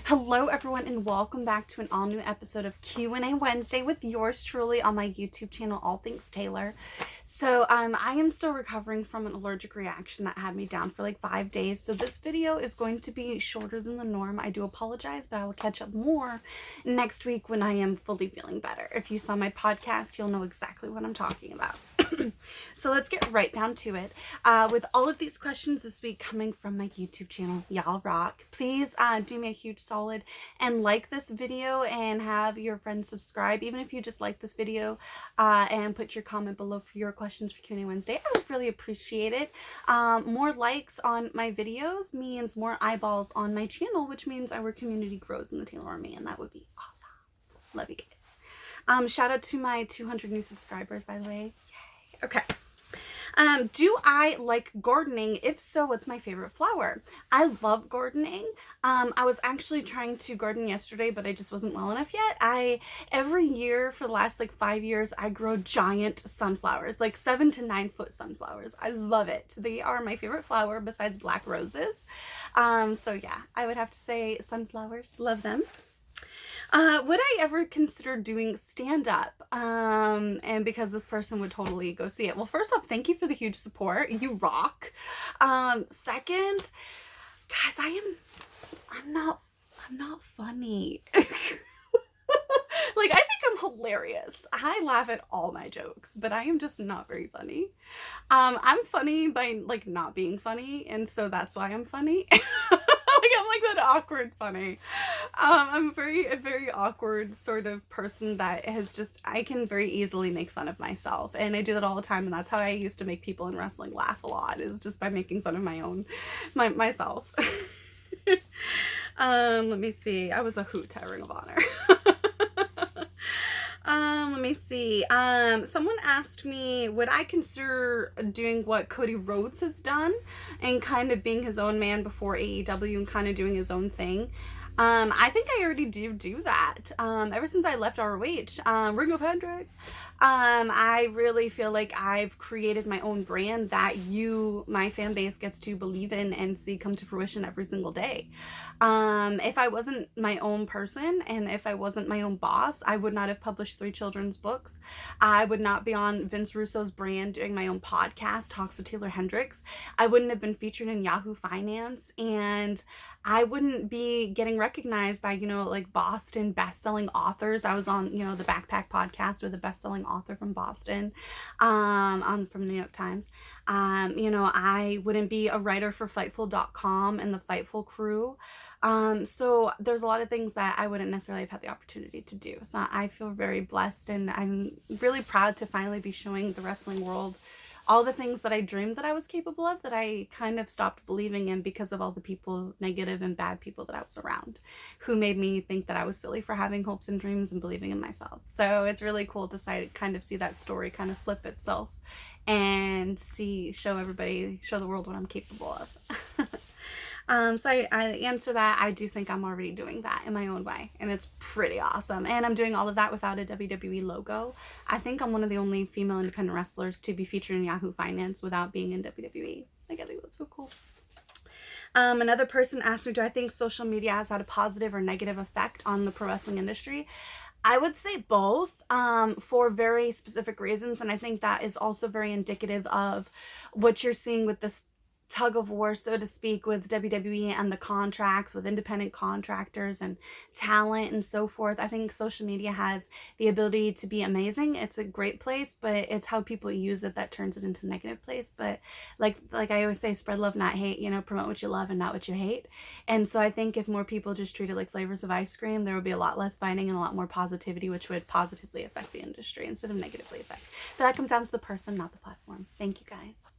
Hello everyone and welcome back to an all new episode of Q&A Wednesday with yours truly on my YouTube channel, All Things Taeler. So I am still recovering from an allergic reaction that had me down for like 5 days. So this video is going to be shorter than the norm. I do apologize, but I will catch up more next week when I am fully feeling better. If you saw my podcast, you'll know exactly what I'm talking about. So let's get right down to it. With all of these questions this week coming from my YouTube channel, y'all rock. Please do me a huge solid and like this video and have your friends subscribe. Even if you just like this video and put your comment below for your questions for Q&A Wednesday, I would really appreciate it. More likes on my videos means more eyeballs on my channel, which means our community grows in the Taeler Army, and that would be awesome. Love you guys. Shout out to my 200 new subscribers, by the way. Yay. Okay. Do I like gardening? If so, what's my favorite flower? I love gardening. I was actually trying to garden yesterday, but I just wasn't well enough yet. Every year for the last like 5 years, I grow giant sunflowers, like 7 to 9 foot sunflowers. I love it. They are my favorite flower besides black roses. So yeah, I would have to say sunflowers. Love them. Would I ever consider doing stand-up? And because this person would totally go see it. Well, first off, thank you for the huge support. You rock. Second, guys, I'm not funny. Like, I think I'm hilarious. I laugh at all my jokes, but I am just not very funny. I'm funny by like not being funny, and so that's why I'm funny. I'm like that awkward funny. I'm a very awkward sort of person that has just, I can very easily make fun of myself, and I do that all the time, and that's how I used to make people in wrestling laugh a lot, is just by making fun of myself. Let me see. I was a hoot at Ring of Honor. Let me see. Someone asked me, would I consider doing what Cody Rhodes has done and kind of being his own man before AEW and kind of doing his own thing? I think I already do that. Ever since I left ROH, Hendrix, I really feel like I've created my own brand that my fan base, gets to believe in and see come to fruition every single day. If I wasn't my own person and if I wasn't my own boss, I would not have published 3 children's books. I would not be on Vince Russo's brand doing my own podcast, Talks with Taeler Hendrix. I wouldn't have been featured in Yahoo Finance, and I wouldn't be getting recognized by, like Boston best-selling authors. I was on, the Backpack podcast with a best-selling author from Boston, from the New York Times. I wouldn't be a writer for Fightful.com and the Fightful crew. So there's a lot of things that I wouldn't necessarily have had the opportunity to do. So I feel very blessed, and I'm really proud to finally be showing the wrestling world all the things that I dreamed that I was capable of, that I kind of stopped believing in because of all the people, negative and bad people that I was around, who made me think that I was silly for having hopes and dreams and believing in myself. So it's really cool to kind of see that story kind of flip itself and show the world what I'm capable of. So I answer that. I do think I'm already doing that in my own way, and it's pretty awesome. And I'm doing all of that without a WWE logo. I think I'm one of the only female independent wrestlers to be featured in Yahoo Finance without being in WWE. Like, I think that's so cool. Another person asked me, do I think social media has had a positive or negative effect on the pro wrestling industry? I would say both, for very specific reasons, and I think that is also very indicative of what you're seeing with this tug of war, so to speak, with WWE and the contracts with independent contractors and talent and so forth. I think social media has the ability to be amazing. It's a great place, but it's how people use it that turns it into a negative place. But like I always say, spread love, not hate, promote what you love and not what you hate. And so I think if more people just treat it like flavors of ice cream, there would be a lot less fighting and a lot more positivity, which would positively affect the industry instead of negatively affect. But that comes down to the person, not the platform. Thank you guys.